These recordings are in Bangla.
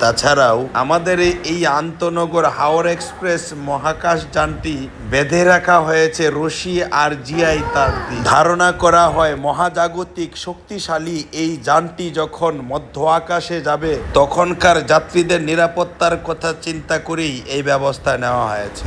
তাছাড়াও আমাদের এই আন্তনগর হাওড় এক্সপ্রেস মহাকাশ যানটি বেঁধে রাখা হয়েছে রশি আর জিআই তার দিয়ে। ধারণা করা হয় মহাজাগতিক শক্তিশালী এই যানটি যখন মধ্য আকাশে যাবে তখনকার যাত্রীদের নিরাপত্তার কথা চিন্তা করেই এই ব্যবস্থা নেওয়া হয়েছে।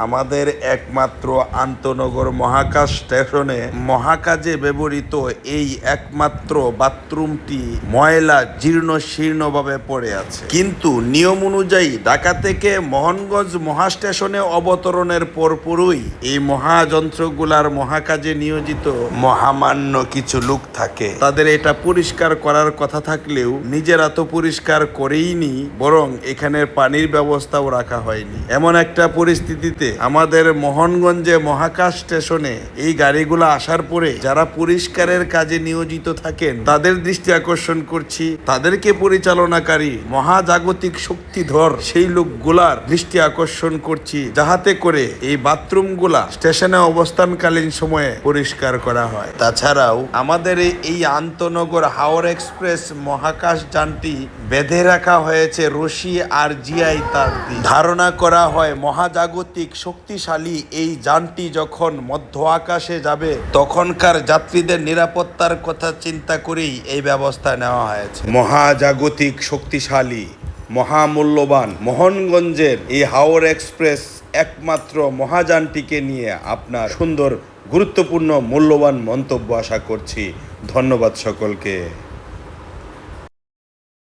আমাদের একমাত্র আন্তনগর মহাকাশ স্টেশনে মহাকাজে ব্যবহৃত এই একমাত্র বাথরুমটি ময়লা জীর্ণ শীর্ণভাবে পড়ে আছে, কিন্তু নিয়ম অনুযায়ী ঢাকা থেকে মোহনগঞ্জ মহাস্টেশনে অবতরণের পরপরই এই মহাযন্ত্রগুলার মহাকাজে নিয়োজিত মহামান্য কিছু লোক থাকে। তাদের এটা পরিষ্কার করার কথা থাকলেও নিজেরা তো পরিষ্কার করেইনি, বরং এখানের পানির ব্যবস্থাও রাখা হয়নি। এমন একটা পরিস্থিতিতে আমাদের মোহনগঞ্জে মহাকাশ স্টেশনে এই গাড়িগুলো আসার পরে যারা পরিষ্কারের কাজে নিয়োজিত থাকেন তাদের দৃষ্টি আকর্ষণ করছি, তাদেরকে পরিচালনাকারী মহাজাগতিক শক্তিধর সেই লোকগুলার দৃষ্টি আকর্ষণ করছি, যাহাতে করে এই বাথরুমগুলা স্টেশনে অবস্থানকালীন সময়ে পরিষ্কার করা হয়। তাছাড়াও আমাদের এই আন্তনগর হাওড় এক্সপ্রেস মহাকাশ যানটি বেঁধে রাখা হয়েছে রশি আর জিআই তার দিয়ে। ধারণা করা হয় মহাজাগতিক শক্তিশালী এই যানটি যখন মধ্য আকাশে যাবে তখনকার যাত্রীদের নিরাপত্তার কথা চিন্তা করেই এই ব্যবস্থা নেওয়া হয়েছে। মহাজাগতিক শক্তিশালী মহামূল্যবান মোহনগঞ্জের এই হাওড় এক্সপ্রেস একমাত্র মহাযানটিকে নিয়ে আপনার সুন্দর গুরুত্বপূর্ণ মূল্যবান মন্তব্য আশা করছি। ধন্যবাদ সকলকে।